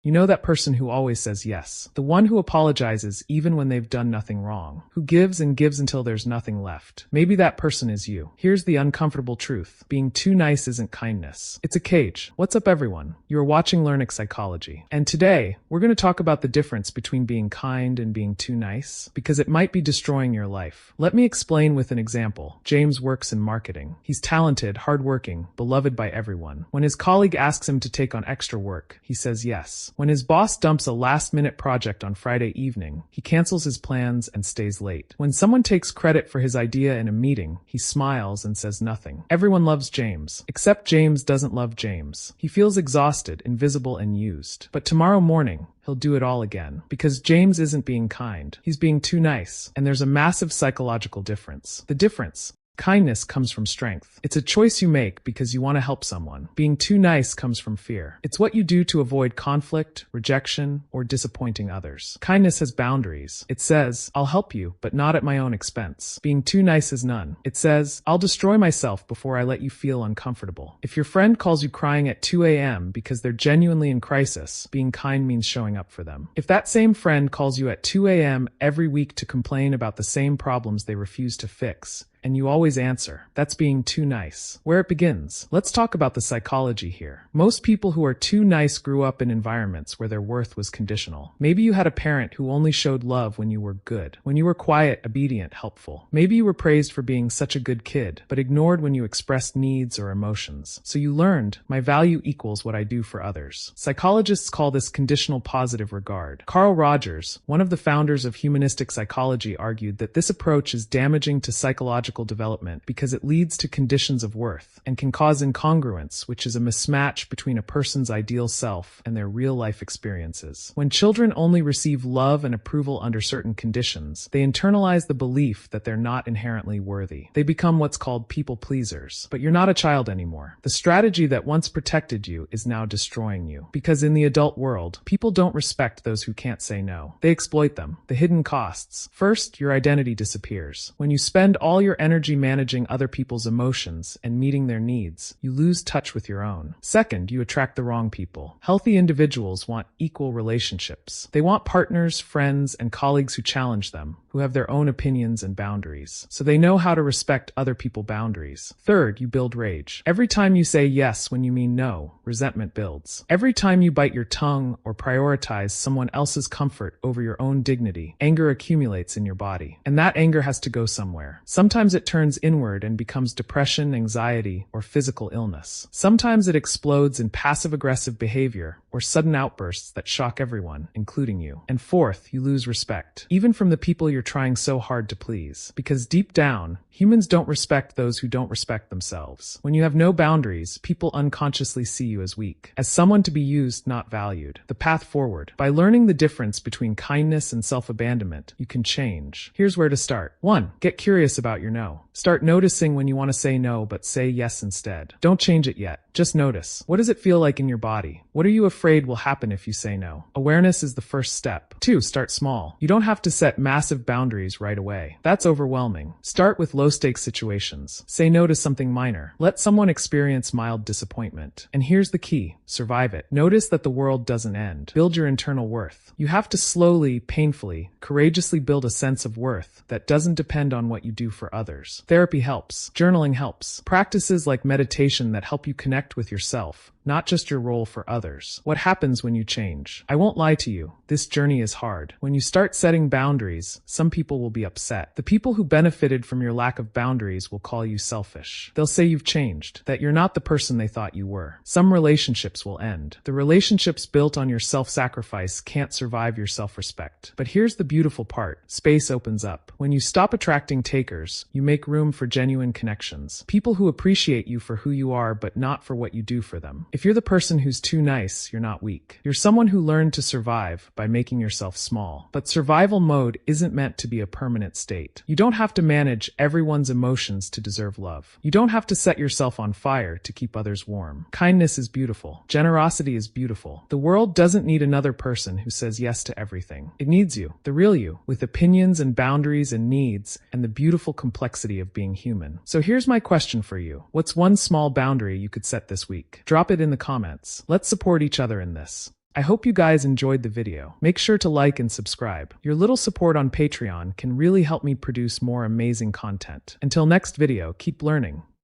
You know that person who always says yes. The one who apologizes even when they've done nothing wrong. Who gives and gives until there's nothing left. Maybe that person is you. Here's the uncomfortable truth. Being too nice isn't kindness. It's a cage. What's up, everyone? You're watching Learniq Psychology. And today, we're going to talk about the difference between being kind and being too nice, because it might be destroying your life. Let me explain with an example. James works in marketing. He's talented, hardworking, beloved by everyone. When his colleague asks him to take on extra work, he says yes. When his boss dumps a last-minute project on Friday evening, he cancels his plans and stays late. When someone takes credit for his idea in a meeting, he smiles and says nothing. Everyone loves James, except James doesn't love James. He feels exhausted, invisible, and used. But tomorrow morning, he'll do it all again. Because James isn't being kind. He's being too nice. And there's a massive psychological difference. The difference: kindness comes from strength. It's a choice you make because you want to help someone. Being too nice comes from fear. It's what you do to avoid conflict, rejection, or disappointing others. Kindness has boundaries. It says, I'll help you, but not at my own expense. Being too nice is none. It says, I'll destroy myself before I let you feel uncomfortable. If your friend calls you crying at 2 a.m. because they're genuinely in crisis, being kind means showing up for them. If that same friend calls you at 2 a.m. every week to complain about the same problems they refuse to fix, and you always answer, that's being too nice. Where it begins. Let's talk about the psychology here. Most people who are too nice grew up in environments where their worth was conditional. Maybe you had a parent who only showed love when you were good, when you were quiet, obedient, helpful. Maybe you were praised for being such a good kid, but ignored when you expressed needs or emotions. So you learned, my value equals what I do for others. Psychologists call this conditional positive regard. Carl Rogers, one of the founders of humanistic psychology, argued that this approach is damaging to psychological development because it leads to conditions of worth and can cause incongruence, which is a mismatch between a person's ideal self and their real-life experiences. When children only receive love and approval under certain conditions, they internalize the belief that they're not inherently worthy. They become what's called people pleasers. But you're not a child anymore. The strategy that once protected you is now destroying you. Because in the adult world, people don't respect those who can't say no. They exploit them. The hidden costs. First, your identity disappears. When you spend all your energy managing other people's emotions and meeting their needs, you lose touch with your own. Second, you attract the wrong people. Healthy individuals want equal relationships. They want partners, friends, and colleagues who challenge them, who have their own opinions and boundaries, so they know how to respect other people's boundaries. Third, you build rage. Every time you say yes when you mean no, resentment builds. Every time you bite your tongue or prioritize someone else's comfort over your own dignity, anger accumulates in your body. And that anger has to go somewhere. Sometimes it turns inward and becomes depression, anxiety, or physical illness. Sometimes it explodes in passive-aggressive behavior or sudden outbursts that shock everyone, including you. And fourth, you lose respect, even from the people you're trying so hard to please. Because deep down, humans don't respect those who don't respect themselves. When you have no boundaries, people unconsciously see you as weak, as someone to be used, not valued. The path forward. By learning the difference between kindness and self-abandonment, you can change. Here's where to start. 1. Get curious about your no. Start noticing when you want to say no, but say yes instead. Don't change it yet. Just notice. What does it feel like in your body? What are you afraid will happen if you say no? Awareness is the first step. 2. Start small. You don't have to set massive boundaries right away. That's overwhelming. Start with low-stakes situations. Say no to something minor. Let someone experience mild disappointment. And here's the key. Survive it. Notice that the world doesn't end. Build your internal worth. You have to slowly, painfully, courageously build a sense of worth that doesn't depend on what you do for others. Therapy helps. Journaling helps. Practices like meditation that help you connect with yourself, not just your role for others. What happens when you change? I won't lie to you. This journey is hard. When you start setting boundaries, some people will be upset. The people who benefited from your lack of boundaries will call you selfish. They'll say you've changed, that you're not the person they thought you were. Some relationships will end. The relationships built on your self-sacrifice can't survive your self-respect. But here's the beautiful part. Space opens up. When you stop attracting takers, you make room for genuine connections. People who appreciate you for who you are, but not for what you do for them. If you're the person who's too nice, you're not weak. You're someone who learned to survive by making yourself small. But survival mode isn't meant to be a permanent state. You don't have to manage everyone's emotions to deserve love. You don't have to set yourself on fire to keep others warm. Kindness is beautiful. Generosity is beautiful. The world doesn't need another person who says yes to everything. It needs you, the real you, with opinions and boundaries and needs and the beautiful complexity of being human. So here's my question for you. What's one small boundary you could set this week? Drop it in the comments. Let's support each other in this. I hope you guys enjoyed the video. Make sure to like and subscribe. Your little support on Patreon can really help me produce more amazing content. Until next video, keep learning.